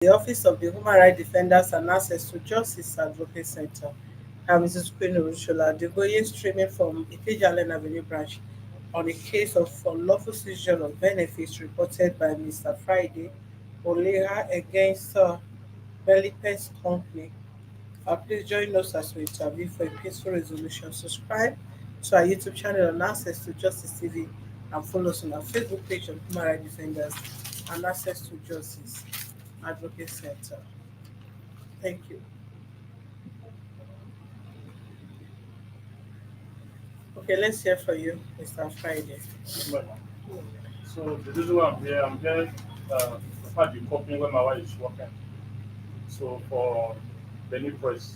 The Office of the Human Rights Defenders and Access to Justice Advocate Center. I'm Mrs. Queen Urushola Degoye, streaming from Ikeja Avenue branch on a case of unlawful seizure of benefits reported by Mr. Friday Oleha against Belimfix Company. Please join us as we interview for a peaceful resolution. Subscribe to our YouTube channel on Access to Justice TV and follow us on our Facebook page of Human Rights Defenders and Access to Justice Advocate Center. Thank you. Okay, let's hear from you, Mr. Friday. Well, so the reason why I'm here to start the company where my wife is working. So for the new press,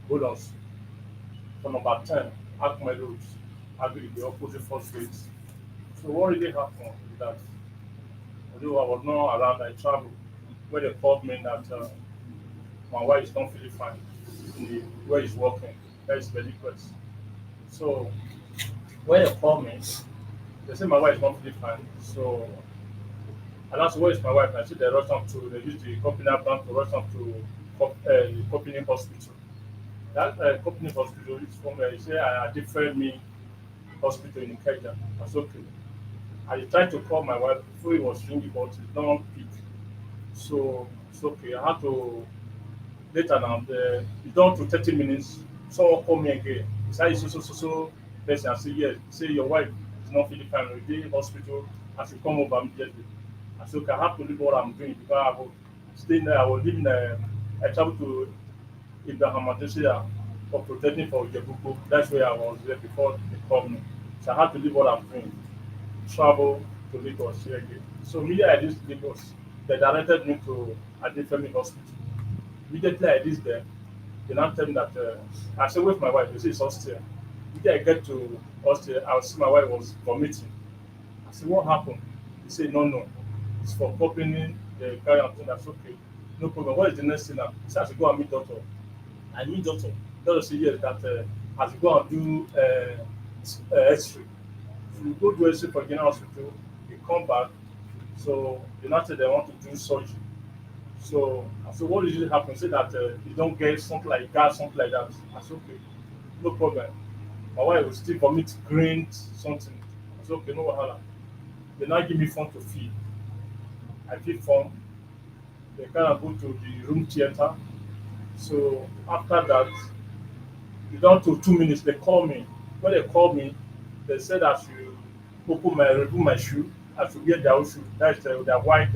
hold on. For number 10, Akme Road, agree the opposite first gate. So what really happened is that although I was not around, I traveled where they called me that my wife is not feeling fine in the, where he's working. That is very press. So when they called me, they say my wife is not feeling fine. So and that's where is my wife. I see they rush am to they use the company plan to rush am to the company hospital. That company hospital is from he say I different me hospital in Kenya. That's okay. I tried to call my wife before it was ringing, but it don't pick. So it's okay. I had to later now. It down to 30 minutes. Someone call me again. He said so person. I say yes. He say your wife is not feeling fine. We dey hospital. I should come over immediately. I said okay. I have to leave what I'm doing because I will stay there. I was living. I travel to Ibrahim Adesina for protecting for Jebuko. That's where I was there before they called me. So I had to leave what I'm doing, travel to Lagos here again. So immediately I reached Lagos, they directed me to Adefemi Hospital. Immediately I reached there, they now tell me that I said with my wife, they say it's hostel. Immediately I get to hostel, I see my wife was vomiting. I said, what happened? He said, no, it's for opening the carry and thing. That's okay. No problem. What is the next thing now? He said, I should go and meet doctor. I meet doctor. Doctor say yes, that I should go and do X-ray. So you go do X-ray for general hospital, you come back. So they now say they want to do surgery. So what usually happens? Say that you don't get something like gas, something like that. I said okay, no problem. My wife will still vomit green something. I said okay, no wahala. They now give me phone to feed. I feed phone. They kind of go to the room theater. So after that, it down to 2 minutes. They call me. When they call me, they said I should remove my shoe. I should wear their own shoe. That's their white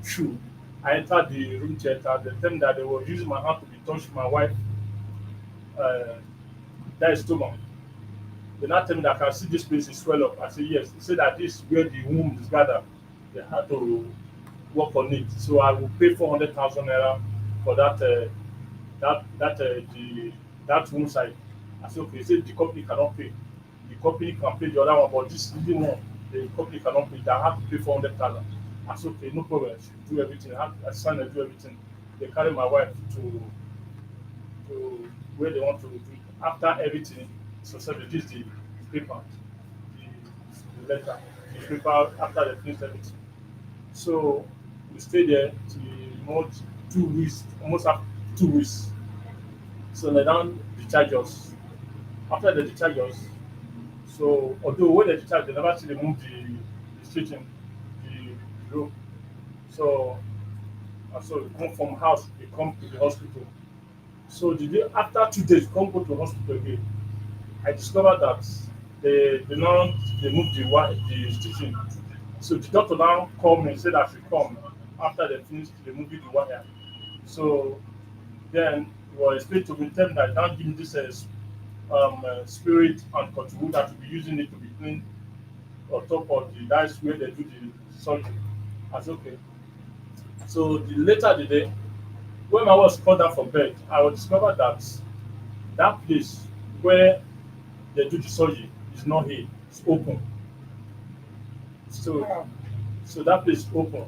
shoe. I entered the room theater. They tell me that they were using my hand to be touching my wife. Uh, that is stomach. They now tell me that I can see this place is swell up. I say yes. They say that this is where the womb is gathered. They had to work on it. So I will pay 400,000 naira for the that womb side. I said okay. They said the company cannot pay. The company can pay the other one, but this living one, the company cannot pay. I have to pay 400,000. I said okay, no problem. She do everything. I sign and do everything. They carry my wife to where they want to do it. After everything, so this the paper, the letter, the paper after they finish everything. So we stayed there till almost 2 weeks, almost after 2 weeks. So they don't discharge us. After they discharge us, so although when they discharge, they never see remove the stitching, the rope. So so we come from house, we come to the hospital. So the day after 2 days, we come go to hospital again. I discovered that they now remove the stitching. So the doctor now called me and said I should come after they finished removing the wire. So then he was explained to me tell me that now give me this spirit and cotton that will be using it to be cleaned on top of the that's where they do the surgery. I said okay. So the later the day, when I was called down from bed, I was discovered that that place where they do the surgery is not here, it's open. So Wow. so that place is open.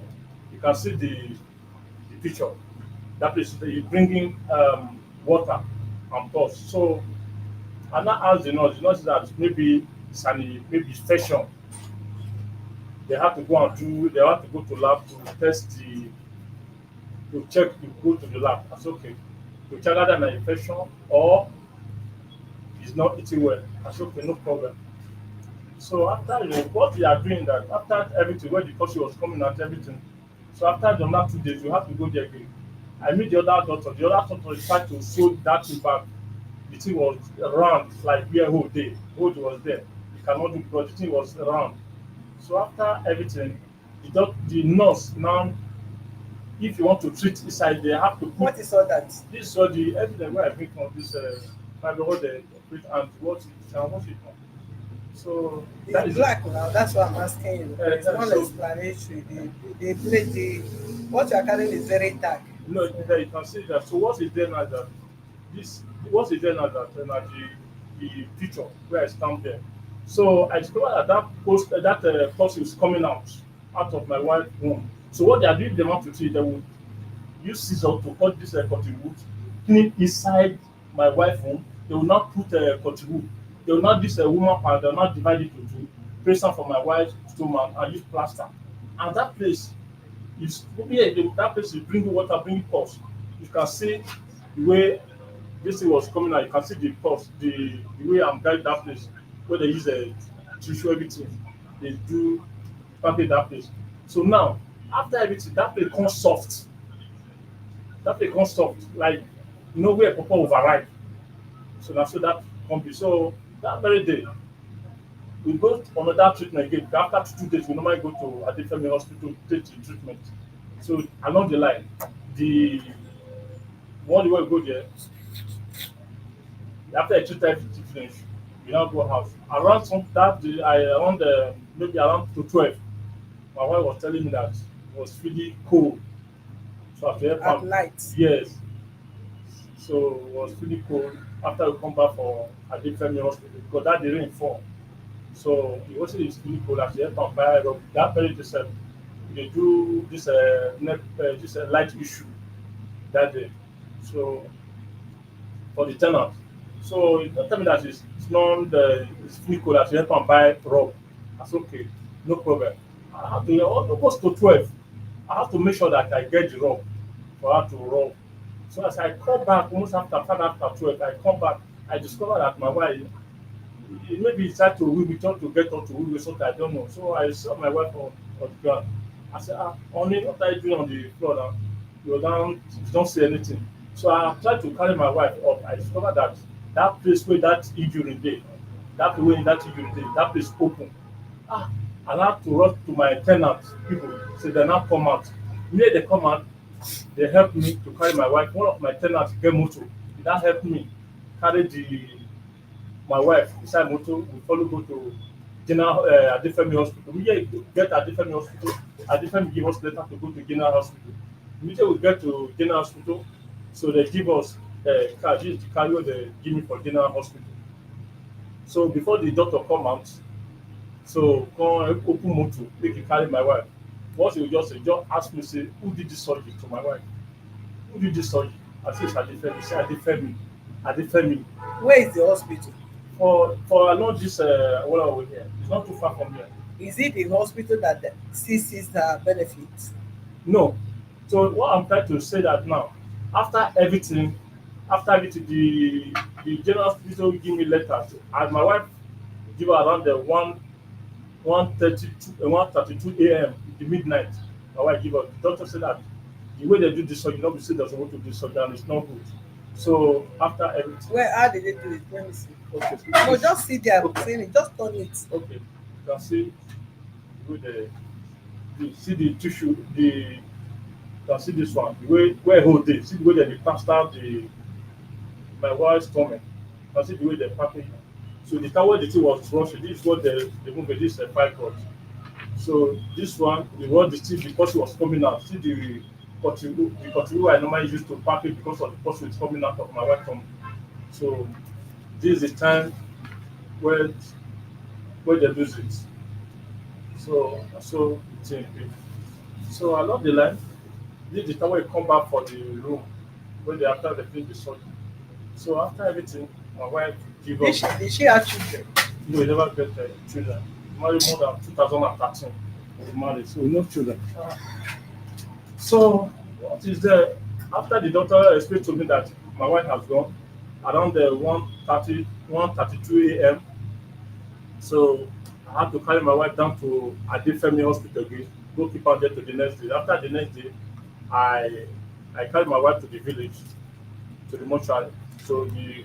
You can see the picture. That place is bringing water and dust. So I now asked the nurse that maybe it's an maybe infection. They have to go to lab to test You check, you go to the lab. I said, okay. You check out an infection or he's not eating well. I said, okay, no problem. So after what we are doing that after everything, when the course was coming out, everything. So after the last 2 days, you have to go there again. I meet the other doctor. The other doctor tried to sew that thing back. The thing was round, like where whole day. Hold was there. You cannot do because the thing was round. So after everything, the nurse now, if you want to treat inside, they have to put What is all that? this is all the evidence where I bring from this what they operate and what it and what it on. So that It's is it. black now. That's why I'm asking you. It's So non-explanatory. The what you are carrying is very dark. no, So, there you can see that. So what is there now that this what is there now that the picture where I stand there. So I discovered that that pus is coming out of my wife's womb. So what they are doing, they want to treat, they will use scissors to cut this cotton wood, clean inside my wife's womb. They will not put cotton wood. They will not this woman part. They will not divide it into two. Place am for my wife's stomach and use plaster. And that place is yeah, that place is bringing water, bringing pulse. You can see the way this thing was coming out. You can see the pulse, the way I'm guiding that place where they use a tissue, everything. They do package that place. So now, after everything, that place becomes soft. That becomes soft, like where Papa override. So now so that can be so that very day we go on another treatment again. After 2 days, we normally go to Adefemi hospital to take the treatment. So along the line, the one way we go there, after I treat everything finish, we now go house. Around some that day, I around maybe around to 12, my wife was telling me that it was really cold. So I have to help at am. night. Yes. So it was really cold after we come back for Adefemi hospital because that the rain fall. So it was really cold as the help am buy rub. That very day sef, they do this this light issue that day. So for the ten ant. So he tell me that it's not it's really cold as the help am buy rub. I said okay, no problem. I have to almost to 12. I have to make sure that I get the rub for her to rub. So as I come back almost after 12, I come back, I discover that my wife maybe he tried to woo me, trying to get her to woo me something, I don't know. So I saw my wife on the ground. I said, honey, what are you doing on the floor now? You don't say anything. So I tried to carry my wife up. I discovered that that place where that injury dey, that way that injury dey, that place open. Ah, and I had to rush to my tenant people. So they now come out. Where they come out, they help me to carry my wife. One of my tenants get motor. That helped me carry the my wife inside motor. We follow go to General Adefemi Hospital. We get Adefemi Hospital. Adefemi give us letter to go to General Hospital. Immediately we get to General Hospital, so they give us car. This is the car wey they give me for General Hospital. So before the doctor come out, so come open motor make e carry my wife. What he just ask me say who did this surgery to my wife? Who did this surgery? I say it's Adefemi. He say Adefemi. Adefemi. Where is the hospital? For along this one over here. It's not too far from here. Is it the hospital that sees the benefits? No. So what I'm trying to say that now, after everything, the general hospital give me letters, and my wife give her around the 1:32 a.m. the midnight. My wife give her. The doctor said that the way they do this surgery, not be say they're supposed to do this surgery, and it's not good. So after everything, Where how did they do it? Let me see. okay, No, just sit there. okay, Saying it. Just turn it. okay, you can see with the see the tissue, you can see this one, the way where hold dey, see the way they plaster my wife's stomach. You can see the way they pack it. So the time when the thing was rushing, this is what they move this fibroid. So this one, the one the thing because it was coming out. See the cotton I normally use to pack it because of the pus is coming out of my wife's stomach. So this is the time where they lose it. So the thing be. So along the line, this is the time when you come back for the room when they after they finish the surgery. So after everything, my wife give up. Did she have children? No, we never get children. Married more than 2013. We married, so no children. So What is there? After the doctor explained to me that my wife has gone around the 1:32 a.m. So I had to carry my wife down to Adefemi Hospital again, go keep her there to the next day. After the next day, I I carried my wife to the village, to the mortuary. So the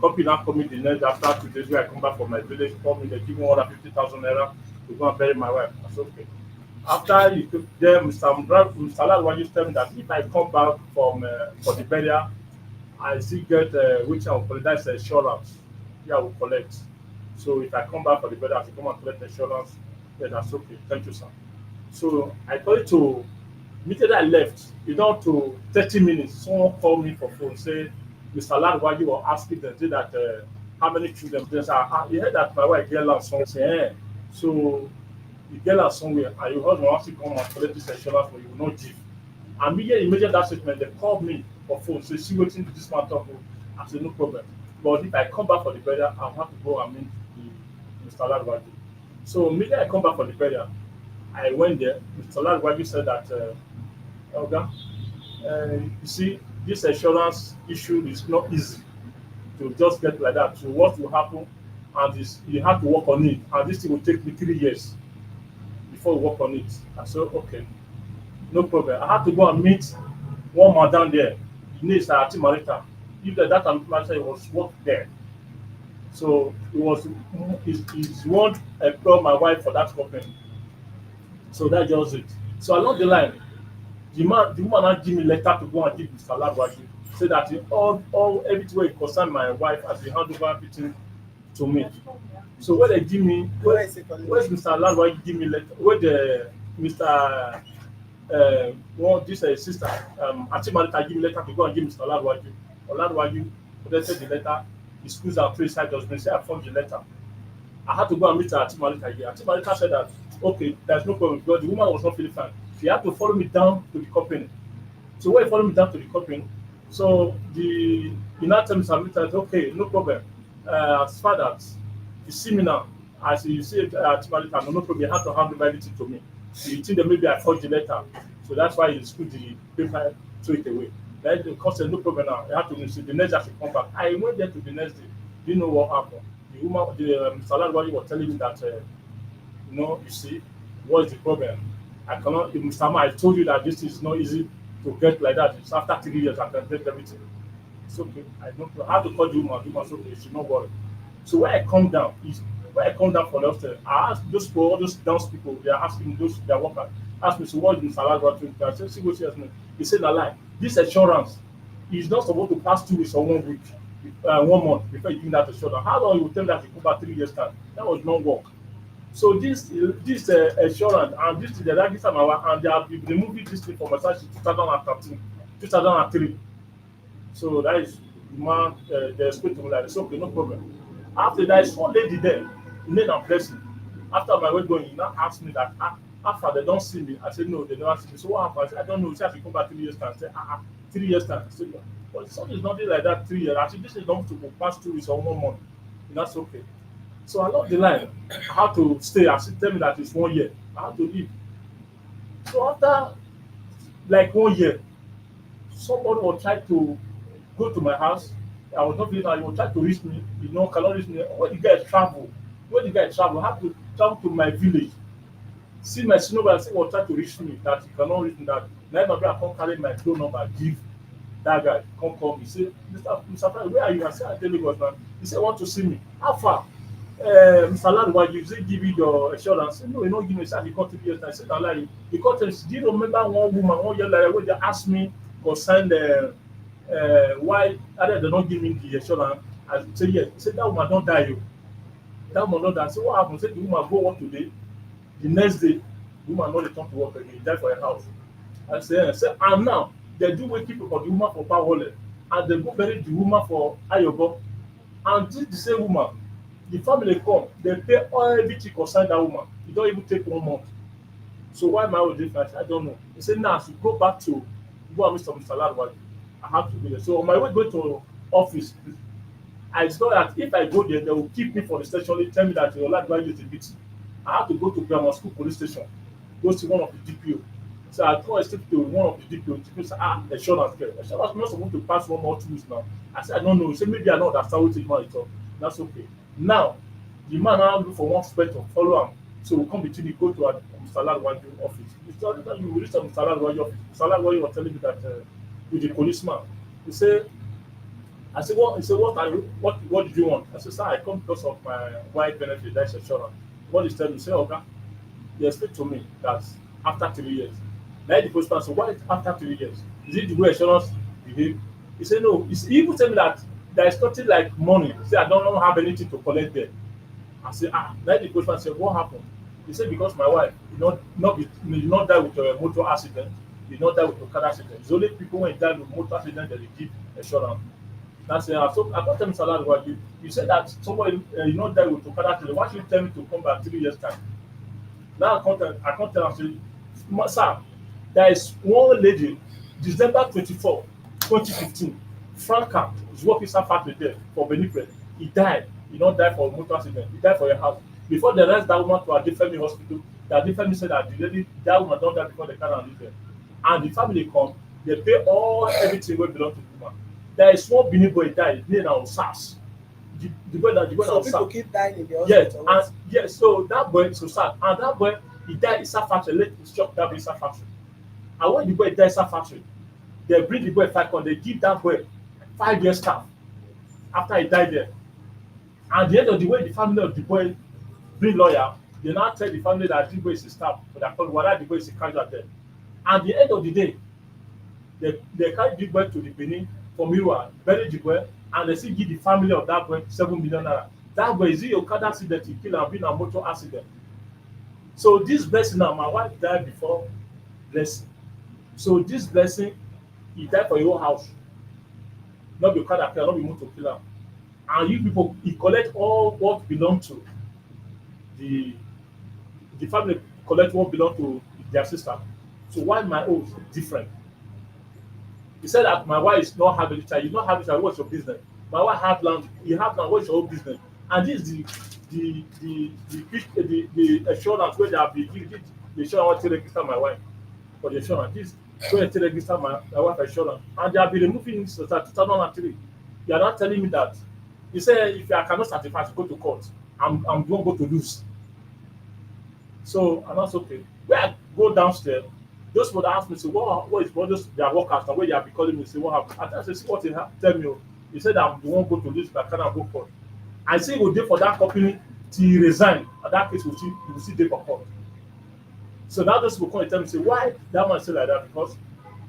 company now called me the next after 2 days where I come back from my village, called me, they give me 150,000 naira to go and bury my wife. I said, okay. After he took there, Mr. Lalwaju tell me that if I come back from for the burial, I still get which I will collect, that's insurance. Yeah, I will collect. So if I come back for the burial, I will come and collect insurance, then that's okay. Thank you, sir. So I told you to immediately I left, you know, to 30 minutes, someone called me for phone, say, Mr. Ladwaju was asking them, say that how many children? They say, you heard that my wife get land somewhere. Say, eh. So you get land somewhere, and your husband wants to come and collect this insurance for you, will not give. And immediately that statement, they called me for phone, say, see what this man talk. I said, no problem. But if I come back for the burial, I'll have to go and meet Mr. Ladwaju. So immediately I come back for the burial, I went there. Mr. Ladwaju said that, Oga, you see, this insurance issue is not easy to just get like that. So what will happen? And this, you have to work on it. And this thing will take me 3 years before we work on it. I said, okay, no problem. I had to go and meet one man down there. His name is Ati Marita. If that Marita was work there. So it was he's one employ my wife for that company. So that's just it. So along the line, the woman now give me letter to go and give Mr. Ladwaju. Say that all everything wey concern my wife as he hand over everything to me. So when they give me Where is it calling? where's Mr. Ladwaju give me letter where the Mr. One this sister Achimalita give me letter to go and give Mr. Ladwaju. Ladwaju collected the letter, he squeezed out three side dustbin, say I found the letter. I had to go and meet Atimalita again. Atimalita said that, okay, there's no problem because the woman was not feeling fine. She had to follow me down to the company. So when he followed me down to the company, so the United States said, okay, no problem. As far as you see me now, as you see Atimalita, no problem, you have to hand over everything to me. You think that maybe I forged the letter. So that's why you screwed the paper, throw it away. Then the cost said, no problem now. I have to see the next day I should come back. I went there to the next day. Didn't know what happened. The woman, the salary was telling me that, you see, what's the problem? I cannot, Mr. Ma, I told you that this is not easy to get like that. It's after 3 years I can get everything. It's okay. I don't know how to call the woman. The woman said, okay, you should not worry. So when I come down for the upstairs, I asked those people, all those dance people, they are asking those their workers, ask me, so what is Mr. Ladwaju doing? I said, see what she has me. He said, a lie. This assurance is not supposed to pass 2 weeks or 1 week. 1 month before you give that assurance. How long you will tell that you come back 3 years time? That was not work. So this assurance and this the register and they have been removing this thing from my site 2013, 2003. So that is the man they explained to me that it's okay, no problem. After that, is one lady there, name and blessing. After my way going, he now asked me that after they don't see me, I said no, they never see me. So what happened? I said, I don't know. She has to come back 3 years time. I said, 3 years time. I said, yeah. But it's something is nothing like that 3 years. I said, this is not to go past 2 weeks or 1 month. And that's okay. So along the line, I had to stay. I said, tell me that it's 1 year. I had to leave. So after like 1 year, somebody will try to go to my house. I was not feeling that he will try to reach me, cannot reach me. When the guy travel, I have to travel to my village. See my senior brother say, will try to reach me, that he cannot reach me, that now my brother come carry my phone number, give that guy, come call me, say, Mr. Frank, where are you? I say, I tell you what, man. He said, want to see me. How far? Mr. Ladwa, you say give you your assurance. Say, no, you don't give me. Say, he called 3 years. I said, I lie. He called, do you remember one woman 1 year later when they asked me concern the why other they don't give me the assurance? I say, yes. He said, that woman don't die. You. That woman don't die. So what happened? Say, the woman go work today. The next day, the woman not return to work again. He died for her house. I say, and now they do wake people for the woman for power wallet, and they go bury the woman for Ayobo. And this the same woman, the family come, they pay all everything concern that woman. E don even take 1 month. So why my own difference? I don't know. He say now I should go back to go and meet Mr. Ladwaju. I have to go there. So on my way going to office, I discovered that if I go there, they will keep me for the station. They tell me that your Ladwaju is a meeting. I have to go to grammar school police station, go see one of the DPO. So I called straight to one of the DPO. DPO said, ah, insurance care. Insurance not supposed to pass 1 or 2 weeks now. I said, I don't know. He said, maybe I don't understand what it man is talk. That's okay. Now, the man now look for one spec to follow him. So we come between the go to Mr. Ladwaju office. Mr. Ladwaju, you reach Mr. Ladwaju office. Mr. Ladwaju was telling me that with the policeman, he said, I said, what? He said, what did you want? I said, sir, I come because of my wife benefit, that's insurance. What is telling me? He said, okay, they explained to me that after 3 years. Now the postman said, why after 3 years? Is it the way insurance behave? He said, no. He even tell me that there is nothing like money. He said, I don't have anything to collect there. I said, ah. Now the postman said, what happened? He said, because my wife did not die with a motor accident, did not die with a car accident. It's only people when die with motor accident that they give insurance. That's so I got tell Mr. Ladwa, you said that somebody you not die with a car accident. Why should you tell me to come back 3 years time? Now I can't tell am say, sir, there is one lady, December 24, 2015, Franca is working inside factory there for Benipre. He died. He not die for a motor accident. He died for your house. Before they arrest that woman to Adefemi hospital, the Adefemi said that the lady, that woman don die before they carry am leave there. And the family come, they pay all everything wey belong to the woman. There is one Benin boy die, his name na Osas. The boy na So people Osas. keep dying in the Yes, hospital. and yes, so that boy so sad. And that boy he died inside factory, let his shop that inside factory. And when the boy die inside factory, they bring the boy 500, they give that boy 5 years staff after he died there. And the end of the way, the family of the boy bring lawyer, they now tell the family that the boy is a staff for their country, whether the boy is a casual there. And the end of the day, they carry the boy to the Benin from Iruwa, bury the boy, and they still give the family of that boy 7 million naira. That boy is it a car accident he kill am been a motor accident. So this blessing now, my wife died before blessing. So this blessing, he died for your house, not be car kill, not be motor kill am. And you people, he collect all what belong to the the family collect what belong to their sister. So why my own different? He said that my wife is not having a child. You not having a child. What's your business? My wife have land. You have land. What's your own business? And this is the assurance where they have been giving the assurance want to register my wife for the assurance. This where they register my wife assurance, and they have been removing it since 2003. You are not telling me that. He said if I cannot certify to go to court, I'm going to go to lose. So and that's okay. When I go downstairs, those people that ask me, say, what is what those their workers and where they have been calling me, say, what happened? I tell say, see what tell me. Oh. He said I'm the one go to this, but I cannot go court. I say he go dey for that company till he resign, and that case will still dey for court. So now those people come and tell me, say, why that man say like that? Because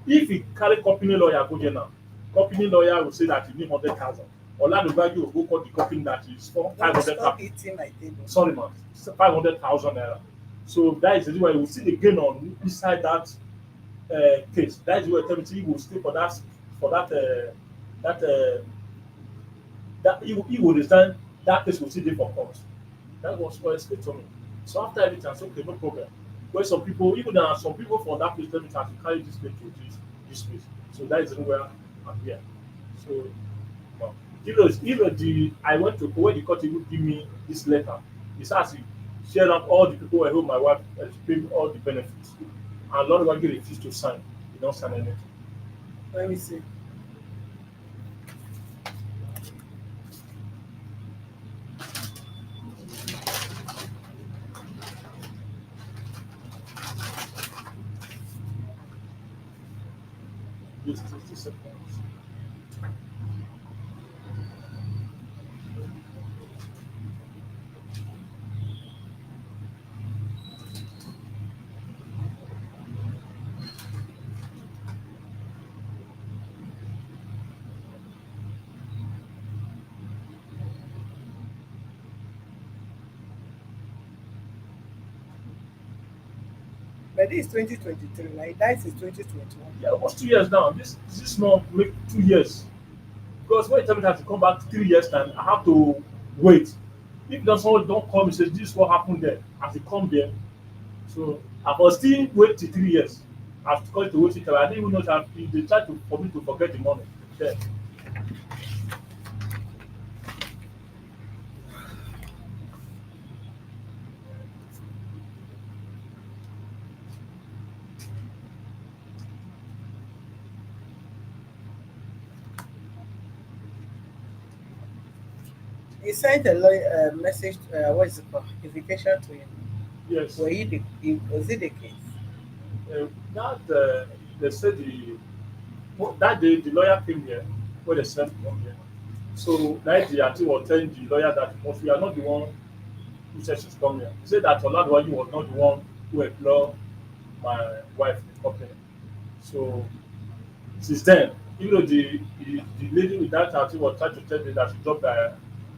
if he carry company lawyer go there now, company lawyer will say that he need 100,000. Oladugbaji will go call the company that is for No, 500,000. stop eating my table. Sorry, man, 500,000 naira. So that is the reason why you will see the gain on inside that case. That is why tell me say he will stay for that that he will resign. That case will still dey for court. That was what explained to me. So after everything, I said, okay, no problem. Where some people, even there are some people from that place, tell me that to carry this place to this place. So that is the reason where I'm here. So, well, even the I went to when the court even give me this letter, it's as he shared out all the people who my wife explained all the benefits. And Lord Wagi refused to sign. He don't sign anything. Let me see. Just seconds. But this is 2023, like that is 2021. Yeah, almost 2 years now. This month make 2 years. Because when you tell me that to come back 3 years time, I have to wait. If there's someone don't come and say this is what happened there, as they come there, so I must still wait till 3 years. I have to call it to wait till I didn't even know that they try to for me to forget the money. Then He sent a lawyer message. What is it called? Invitation to him. Yes. Were he was it the case? That they said that day the lawyer came here when they sent him here. So that the auntie was telling the lawyer that most we are not the one who said she's come here. He said that Oladuwaji was not the one who employed my wife in the company. So since then, even though the lady with that auntie was trying to tell me that she dropped the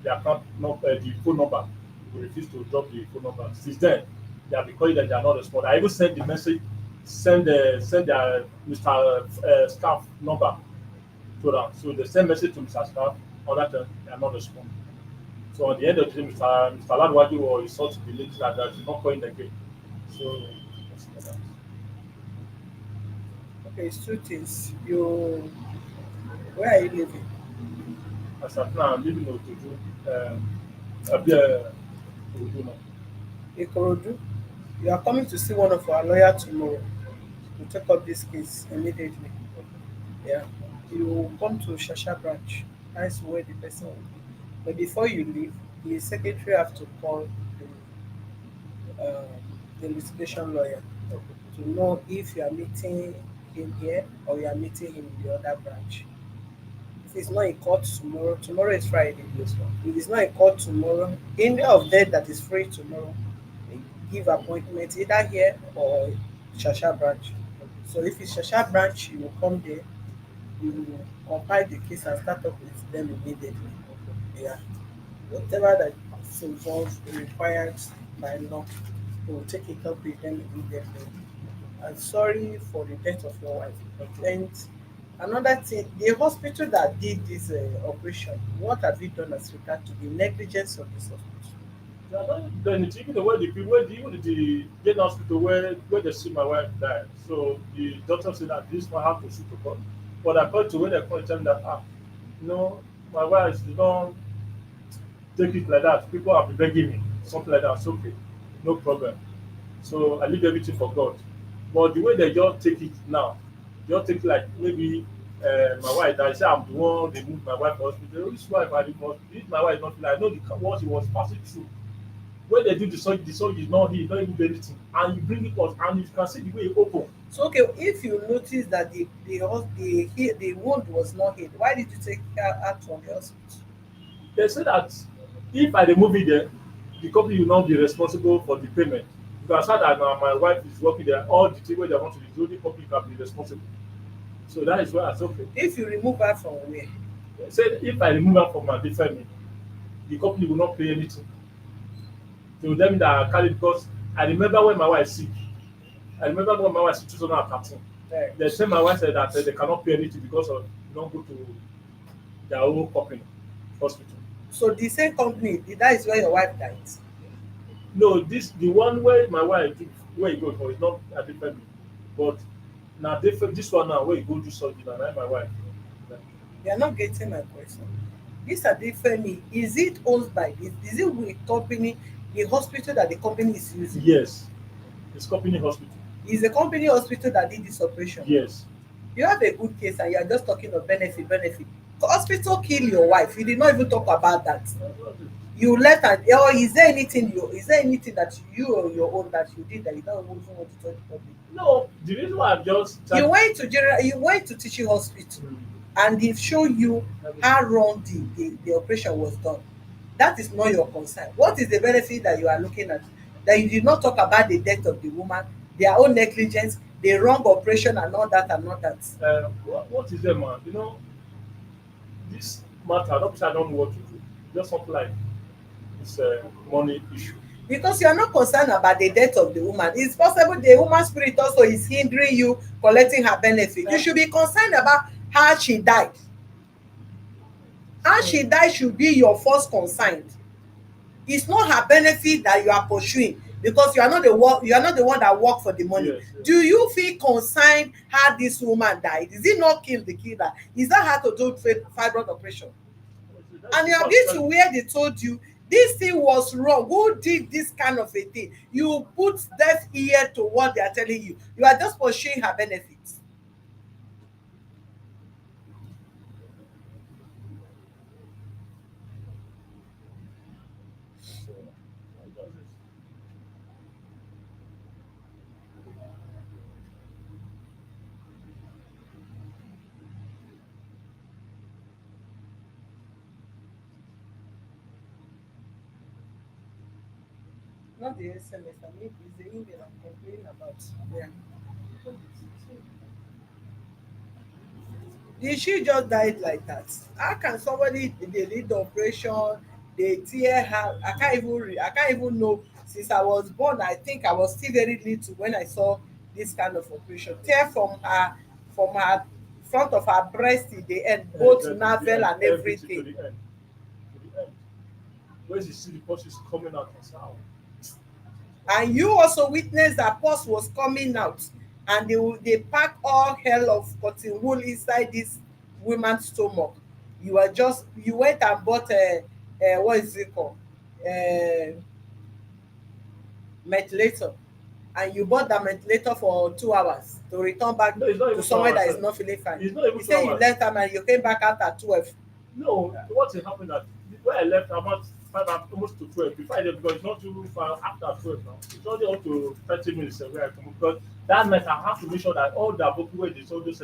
account number, the phone number, we refused to drop the phone number. Since then, they have been calling that they are not responding. I even sent the message, send their Mr. Staff number to them. So they send message to Mr. Staff, on that time they are not responding. So at the end of the day, Mr. Ladwadi was resort the lady that is not calling again. So that's like that. Okay, it's two things. You where are you living? As at now, I'm living in Otojo. I'll be Otojo now. Ikorodu. You are coming to see one of our lawyer tomorrow to take up this case immediately. Yeah. You come to Shasha branch. That's where the person will be. But before you leave, the secretary have to call the litigation lawyer to know if you are meeting him here or you are meeting him in the other branch. If it's not in court tomorrow, tomorrow is Friday. Yes, ma'am. If it's not in court tomorrow, any of them that is free tomorrow, they give appointment either here or Shasha branch. So if it's Shasha branch, you will come there, you will compile the case and start up with them immediately. Yeah. Whatever that is involved required by law, we will take it up with them immediately. I'm sorry for the death of your wife. And another thing, the hospital that did this operation, what have you done as regard to the negligence of this hospital? They are not doing it. Even the way the people, where the, even the general hospital where they see my wife died. So the doctor said that this one have to shoot to court. But according to when they call tell me that no, my wife is not take it like that. People have been begging me, something like that. It's okay, no problem. So I leave everything for God. But the way they just take it now, they just take it like maybe my wife died. Say I'm the one they moved my wife to hospital. This wife I did not. This my wife not like I know the what she was passing through. When they do the surgery is not heal, not even do anything, and you bring it out, and you can see the way it open. So okay, if you notice that the wound was not hid, why did you take her out from the hospital? They say that if I remove it there, the company will not be responsible for the payment. Because how that now my wife is working there, all the thing wey they want to do, the only company can be responsible. So that is why I say okay. If you remove her from where? They said if I remove her from my family, the company will not pay anything. They will tell me that I carry because I remember when my wife sick. I remember when my wife sick 2013. Right. They say my wife said that they cannot pay anything because of you don't go to their own company hospital. So the same company, that is where your wife died. No, this the one where my wife do where you go for is not a different but now different this one now where you go do surgery na na my wife. You are not getting my question. This are different. Is it owned by this? Is it with company, the hospital that the company is using? Yes, it's company hospital. Is the company hospital that did this operation? Yes. You have a good case and you are just talking of benefit, benefit. The hospital kill your wife. You did not even talk about that. You left and or is there anything that you or your own that you did that you don't even want to tell the public? No, the reason why I'm just You trying went to general you went to teaching hospital and they've shown you how wrong the operation was done. That is not your concern. What is the benefit that you are looking at? That you did not talk about the death of the woman, their own negligence, the wrong operation and all that and all that. what is there man? You know, this matter, not say I don't know what to do. Just something like it's a money issue. Because you are not concerned about the death of the woman. It's possible the woman's spirit also is hindering you collecting her benefit. You should be concerned about how she died. How she died should be your first concern. It's not her benefit that you are pursuing because you are not the one that work for the money. Yes, yes. Do you feel concerned how this woman died? Is it not kill the killer? Is that how to do fibroid operation? And you have been to where they told you this thing was wrong. Who did this kind of a thing? You put deaf ear to what they are telling you. You are just pursuing her benefits. not the SMS. I mean, it's the email I'm complaining about. Yeah. Did she just died like that? How can somebody they lead the operation, they tear her? I can't even know. Since I was born, I think I was still very little when I saw this kind of operation. Tear from her front of her breast to the end, both Exactly, the navel end, and everything everything. to the end. When you see the pulse coming out, I say, "Ow." And you also witnessed that pus was coming out, and they pack all hell of cotton wool inside this woman's stomach. You went and bought what is it called, uh, methylator, and you bought that methylator for 2 hours to return back No, it's not to even two somewhere hours. that is Sef. not feeling fine. It's not You even two say you hours. left time and you came back out at 12. No, what will happen that when I left about five almost to 12 before I left because it's not too far after 12 now. It's only up to 30 minutes where I come because that night I have to make sure that all the book where they saw those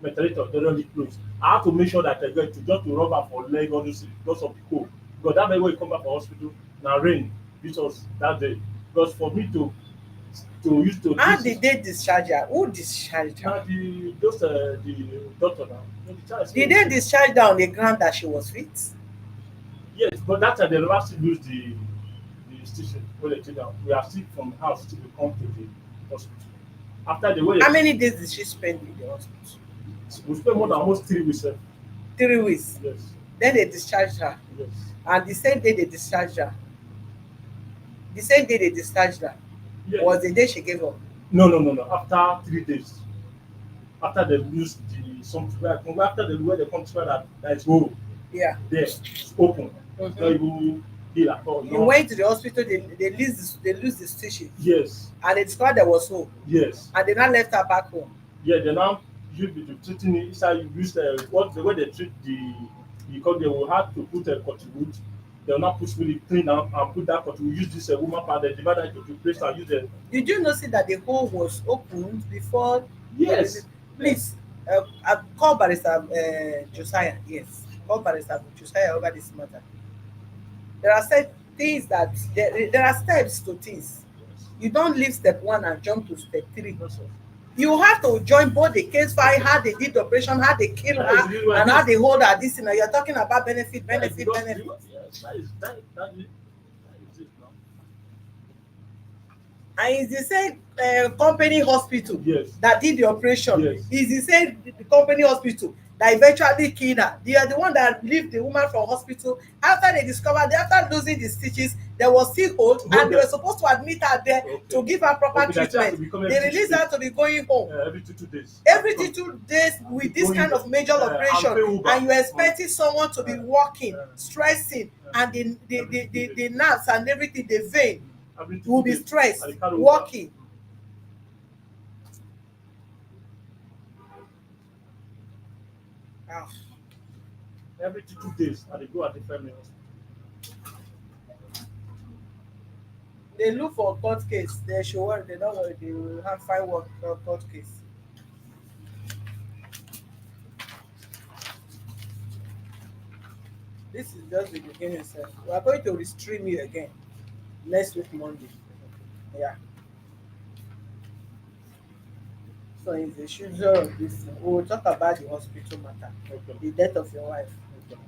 metalator they don't leak close. I have to make sure that I get to just to rub am for leg all those because of the cold. Because that night when you come back from hospital, now rain beat us that day. Because for me to use to How this did is they discharge her? Who discharged her? now the doctor now. No, the child Did say they discharge her on the ground that she was fit? yes, but that time they never still use the station wey dem take am. We are still from house till we come to the hospital. After the wey How dem many days did she spend in the hospital? we spend more than almost 3 weeks sef. 3 weeks. Yes, Then they discharged her. yes, And the same day they discharged her, the same day they discharged her yes. was the day she gave up. No. After 3 days, after dem use the something wey I come after dem wey dem come discover that is hole Yeah. there, it's open. It's not Mm-hmm. even heal at all. You No. went to the hospital, they lose the stitches, Yes, and they discovered there was hole, yes. and they now left her back home. Yeah, they now use the treating it inside you use what the way they treat because they will have to put a cotton wood. They will not put really clean and put that cotton wood. Use this woman pad, they divide that into two places and use it. Did you notice that the hole was opened before the baby? Yes, Please, call Barrister Josiah. Yes, call Barrister Josiah over this matter. There are said things that there are steps to things. yes, You don't leave step one and jump to step three. yes, sir. You have to join both the case file, how they did the operation, how they kill That is her, the reason why and how this they hold her. This thing. You're talking about benefit, that is benefit, because benefit. yes, that is it now. And it's the same company hospital Yes, that did the operation. yes. It's the same the company hospital that eventually killed her. They are the one that leave the woman from hospital after they discovered after losing the stitches there was still hold, Hold and they were them. supposed to admit her there Okay. to give her proper Okay, that has to treatment. become They every two released her days. to be going home Every two days. Have every become 2 days with this going kind of major and operation, pay Uber. and you're expecting someone to be walking, Uh, stressing, uh, and every two days. the nerves and everything, the vein Every two will be days. And stressed the car Uber. walking. Ah, Every 2 days and they go at different meals. they look for court case, they should worry, they don't worry, they will have fine work for court case. This is just the beginning, sir. We are going to restream you again next week Monday. Yeah. So in the schedule of this, we will talk about the hospital matter, Okay. the death of your wife. Okay.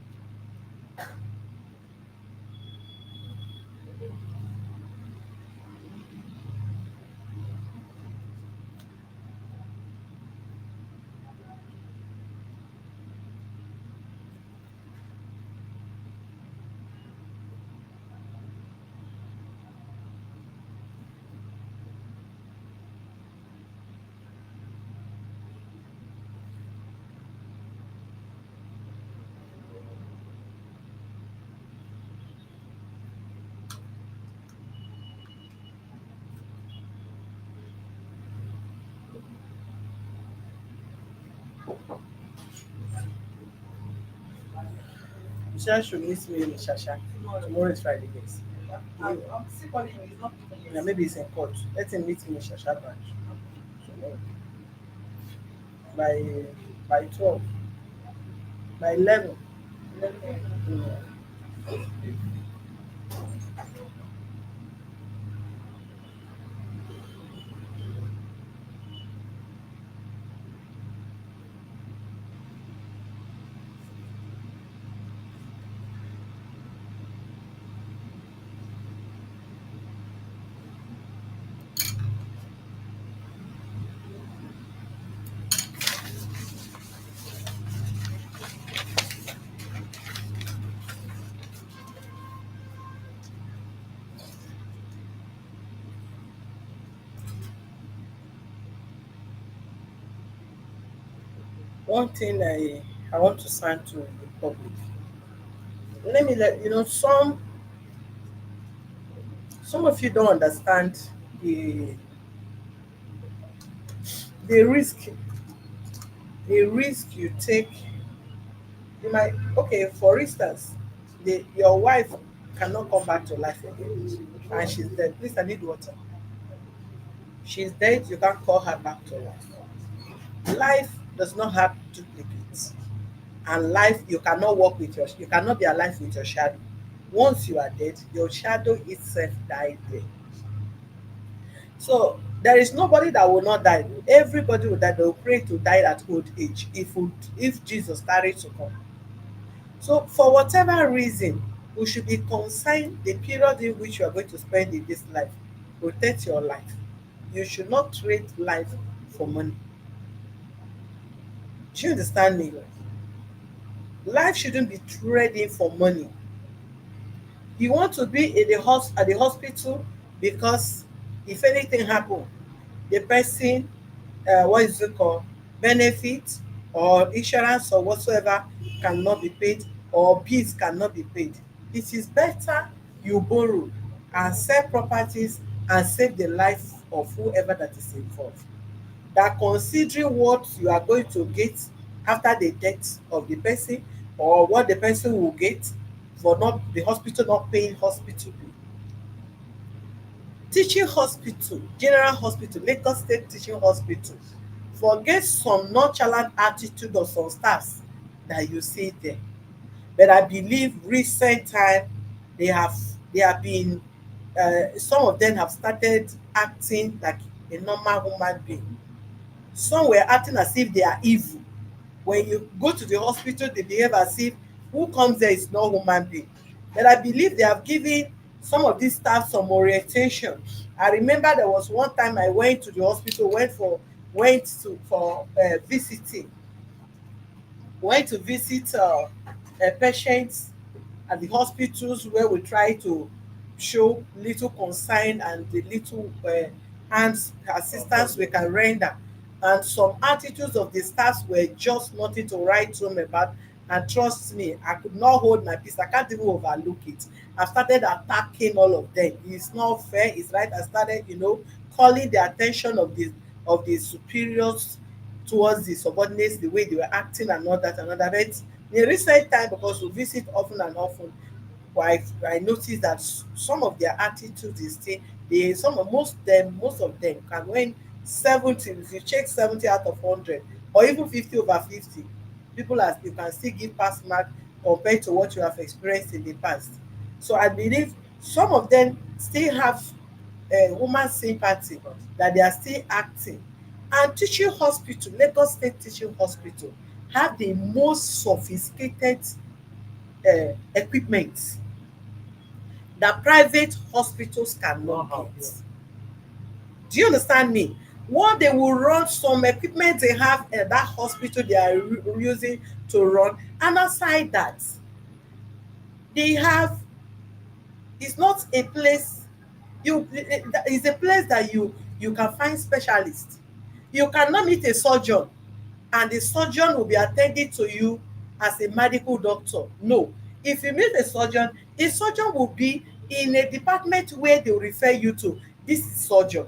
You say I should meet me in Shasha. Tomorrow is Friday, yes. I'm still calling him. He's not picking it. Yeah, maybe he's in court. Let him meet me in Shasha branch tomorrow by 12, by 11. Mm. one thing I want to say to the public. Let me let you know some of you don't understand the the risk the risk you take. You might, okay, for instance, your wife cannot come back to life again and she's dead. Please, I need water. She's dead, you can't call her back to life. Life does not have duplicates. And life, you cannot be alive with your shadow. Once you are dead, your shadow itself died there. So there is nobody that will not die. Everybody will die. They will pray to die at old age if Jesus started to come. So for whatever reason, we should be concerned the period in which you are going to spend in this life. Protect your life. You should not trade life for money. Do you understand me? Life shouldn't be trading for money. You want to be in at the hospital because if anything happen, the person, what is it called, benefit or insurance or whatsoever cannot be paid, or bills cannot be paid. It is better you borrow and sell properties and save the life of whoever that is involved, that considering what you are going to get after the death of the person, or what the person will get for not the hospital not paying hospital bill. Teaching hospital, general hospital, Lagos State Teaching Hospital, forget some nonchalant attitude of some staffs that you see there. But I believe recent time they have they have been some of them have started acting like a normal human being. Some were acting as if they are evil. When you go to the hospital, they behave as if who comes there is not human being. But I believe they have given some of these staff some orientation. I remember there was one time I went to the hospital, went to for visiting, went to visit patients at the hospitals where we try to show little concern and the little hands assistance we can render. And some attitudes of the staffs were just nothing to write home about. And trust me, I could not hold my peace. I can't even overlook it. I started attacking all of them. It's not fair. It's right. I started, calling the attention of the superiors towards the subordinates, the way they were acting and all that and all that. But in recent time, because we visit often and often, I noticed that some of their attitudes is still most of them can win 70. If you check 70 out of 100 or even 50 over 50, people as you can still give pass mark compared to what you have experienced in the past. So I believe some of them still have woman sympathy, that they are still acting. And teaching hospital, Lagos State Teaching Hospital, have the most sophisticated equipment that private hospitals cannot Wow. get. Do you understand me? What they will run, some equipment they have at that hospital they are using to run, and aside that, they have, it's not a place, it's a place that you can find specialists. You cannot meet a surgeon and the surgeon will be attending to you as a medical doctor. No. If you meet a surgeon will be in a department where they will refer you to. This is surgeon.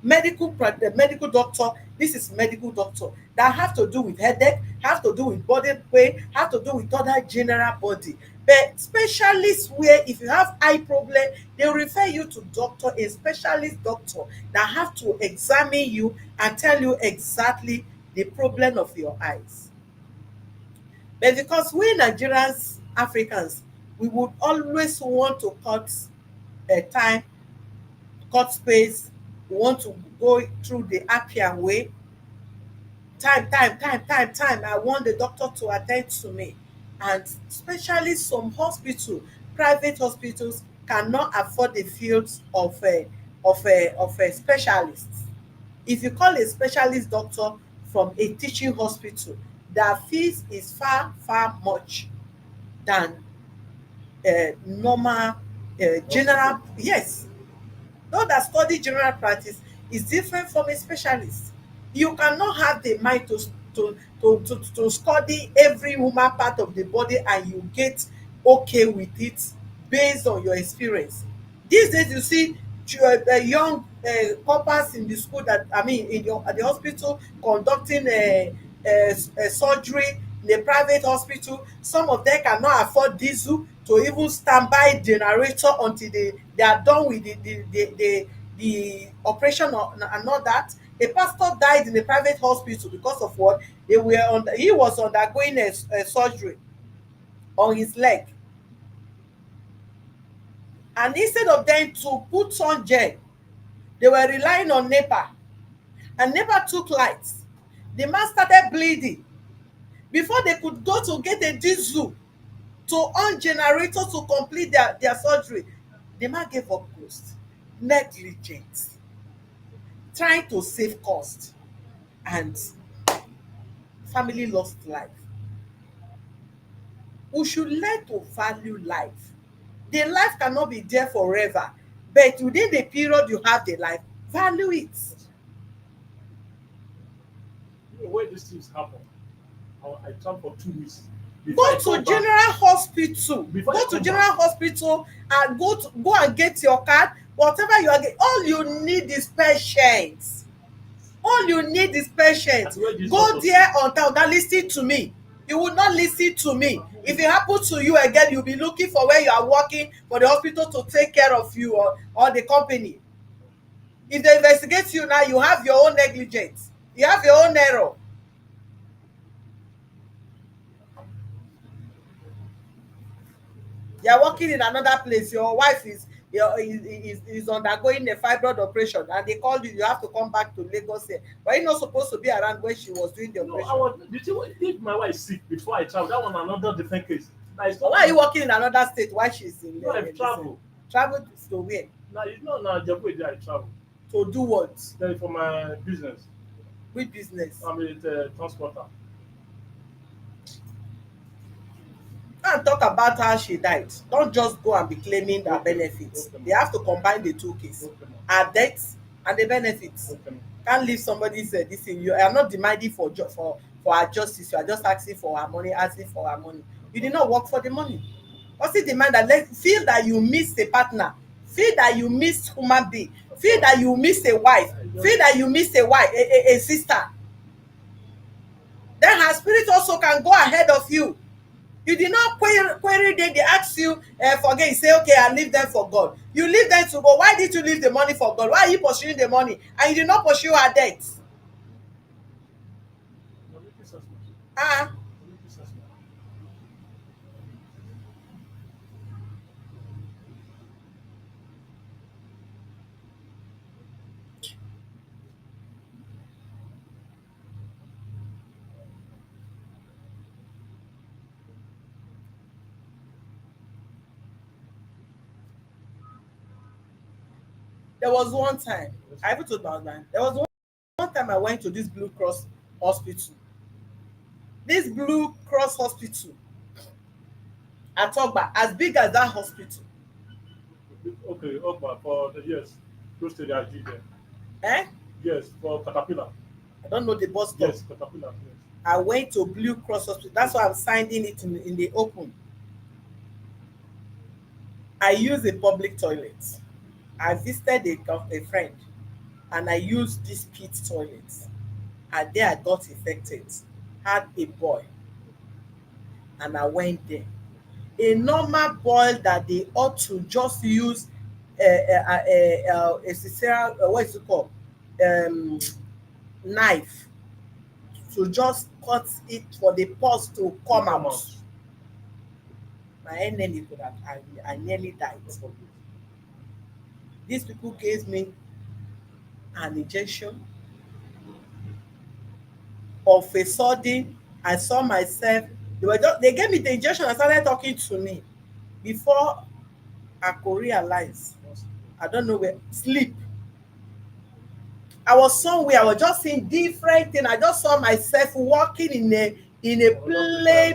The medical doctor, this is medical doctor, that have to do with headache, have to do with body pain, have to do with other general body. But specialists, where if you have eye problem, they will refer you to doctor, a specialist doctor that have to examine you and tell you exactly the problem of your eyes. But because we Nigerians, Africans, we would always want to cut time, cut space, we want to go through the happier way. Time, I want the doctor to attend to me. And especially some hospital, private hospitals cannot afford the fields of a specialist. If you call a specialist doctor from a teaching hospital, their fees is far much than normal Hospital. general. Yes, those that study general practice is different from a specialist. You cannot have the mind to to study every woman part of the body, and you get okay with it based on your experience. These days you see young couples in the school, that I mean in at the hospital, conducting surgery in a private hospital. Some of them cannot afford diesel to even stand by generator until they are done with the operation and all that. A pastor died in a private hospital because of what? He was undergoing a surgery on his leg, and instead of them to put on gel, they were relying on NEPA, and NEPA took light. The man started bleeding. Before they could go to get a diesel to on generator to complete their surgery, the man gave up ghost. Negligent, trying to save cost, and family lost life. We should learn to value life. The life cannot be there forever, but within the period you have the life, value it. You know, when these things happen, I travel for 2 weeks. Before Go I to come back, general hospital, before I come general back, hospital, and go and get your card. Whatever you are getting, all you need is patience. All you need is patience. that's where this Go doctor there say, on time. Oga, lis ten to me. You will not lis ten to me. If it happen to you again, you will be looking for where you are working for the hospital to take care of you, or the company. If they investigate you now, you have your own negligence, you have your own error. You are working in another place, your wife is undergoing a fibroid operation, and they call you, you have to come back to Lagos here, but you not supposed to be around when she was doing the no, I operation. was the thing if my wife sick before I travel, that one another different case. Now it's But not why are you working in another state while she's in no, I this thing? travel. Travel to where? Now it's not now Japan I travel. To do what? Then for my business, Which business? I'm a transporter. And talk about how she died. Don't just go and be claiming her Okay, benefits. okay, They have to combine the two cases, okay, her death and the benefits. okay. Can't leave somebody say this thing. You are not demanding for her justice. You are just asking for her money, asking for her money. You did not work for the money. What's the demand? That feel that you missed a partner, feel that you missed human being, feel that you missed a wife, I feel just that you missed a sister. Then her spirit also can go ahead of you. You did not query them. They ask you, forget. You say, okay, I leave them for God. You leave them to God. Why did you leave the money for God? Why are you pursuing the money and you did not pursue her debt? no, make it so small. Ah, Make it so small. there was one time. Yes, I even told my husband. There was one time I went to this Blue Cross hospital. This Blue Cross hospital at Ogba, as big as that hospital. okay, okay, for the yes, close to the IG there. Eh? Yes, for Caterpillar. I don't know the bus stop. Yes, Caterpillar. Yes. I went to Blue Cross hospital. That's why I'm signing it in the open. I use a public toilet. I visited a friend, and I used this pit toilet. And there I got infected. Had a boy, and I went there. A normal boil that they ought to just use a cesarean, what is it called, um, knife, to just cut it for the pus to To come come out. out. My enemy could have, I nearly died. These people gave me an injection. Of a sudden, I saw myself. They gave me the injection and started talking to me. Before I could realize, I don't know where, sleep. I was somewhere, I was just seeing different things. I just saw myself walking in a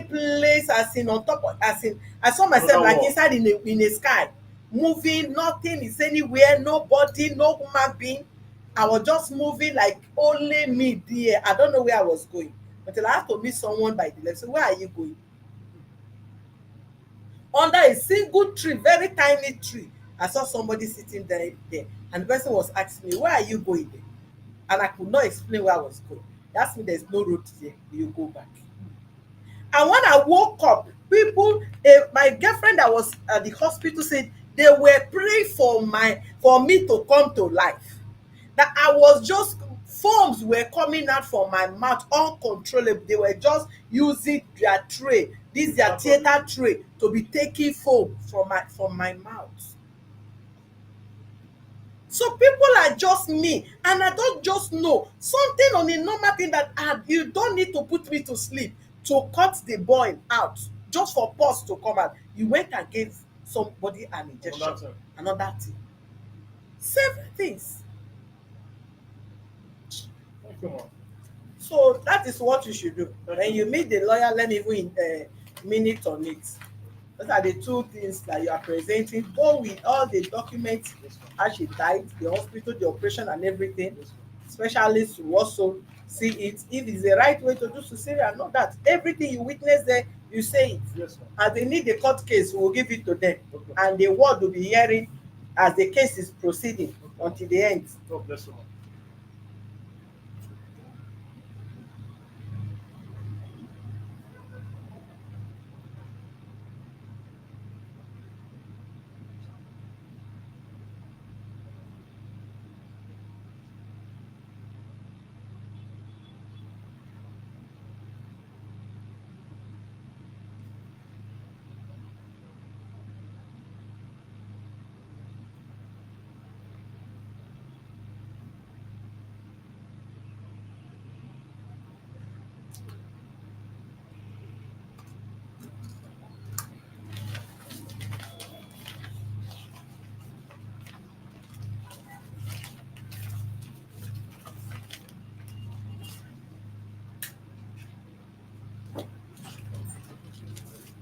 place, as in on top of, as in I saw myself Another like wall. inside in a sky, moving. Nothing is anywhere, nobody, no human being. I was just moving like only me there. I don't know where I was going. until I have to meet someone by the leg. So where are you going? Under a single tree, very tiny tree, I saw somebody sitting there, and the person was asking me, where are you going there? And I could not explain where I was going. He asked me, there's no road there, you go back. And when I woke up, people, my girlfriend that was at the hospital said they were praying for me to come to life. That I was just, foams were coming out from my mouth uncontrollable. They were just using their tray, this their theater tray, to be taking foam from my mouth. So people are just me, and I don't just know something on a normal thing that you don't need to put me to sleep to cut the boil out just for pus to come out. You went and gave somebody an injection, Another thing. another thing, several things. Thank you, ma'am. So that is what you should do. Thank When you. you meet the lawyer, let me even minute on it. Those are the two things that you are presenting. Go with all the documents, Yes, ma'am. how she died, the hospital, the operation, and everything. Yes, ma'am. Specialists will also see it. If it's the right way to do Caesarean, know that everything you witness there, you say it. Yes, ma'am. As they need the court case, we will give it to them. Okay. And the word will be hearing as the case is proceeding until the end. God bless you, ma'am.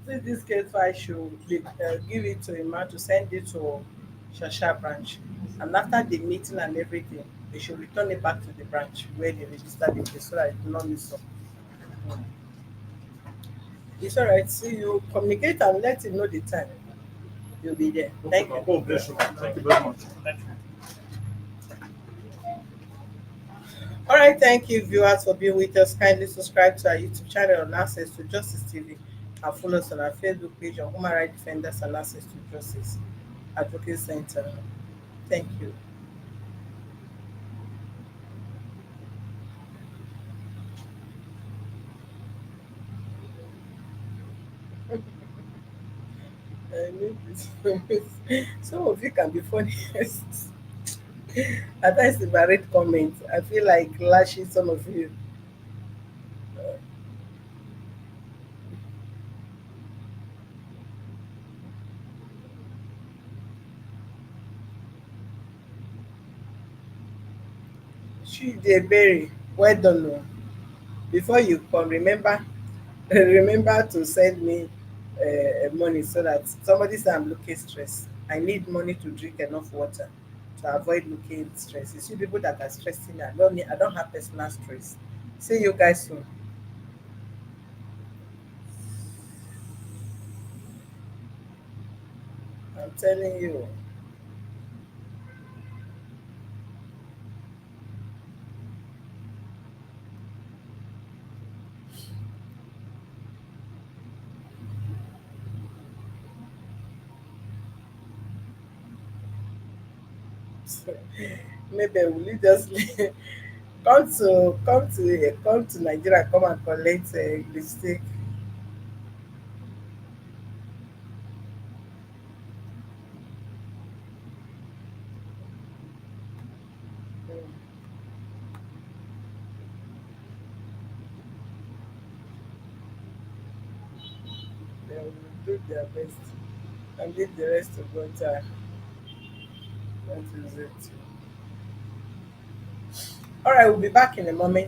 Since this case file should give it to a man to send it to Shasha branch. And after the meeting and everything, they should return it back to the branch where they registered the case so that it will not miss up. It's all right. See, you communicate and let him know the time. You'll be there. Okay, Thank ma'am. you. God bless you, ma'am. Thank you very much. Thank you. All right. Thank you, viewers, for being with us. Kindly subscribe to our YouTube channel on Access to Justice TV and follow us on our Facebook page on Human Rights Defenders and Access to Justice Advocate Center. Thank you. Some of you can be funny. At times, if I read comments, I feel like lashing some of you. Berry, well done. Oh. Before you come, remember, remember to send me money so that somebody say I'm looking stressed. I need money to drink enough water to avoid looking stressed. You see people that are stressing, I don't have personal stress. See you guys soon. I'm telling you. Maybe will you just come to Nigeria, come and collect lipstick. Mm, they will do their best and leave the rest to God. That is it. All right, we'll be back in a moment.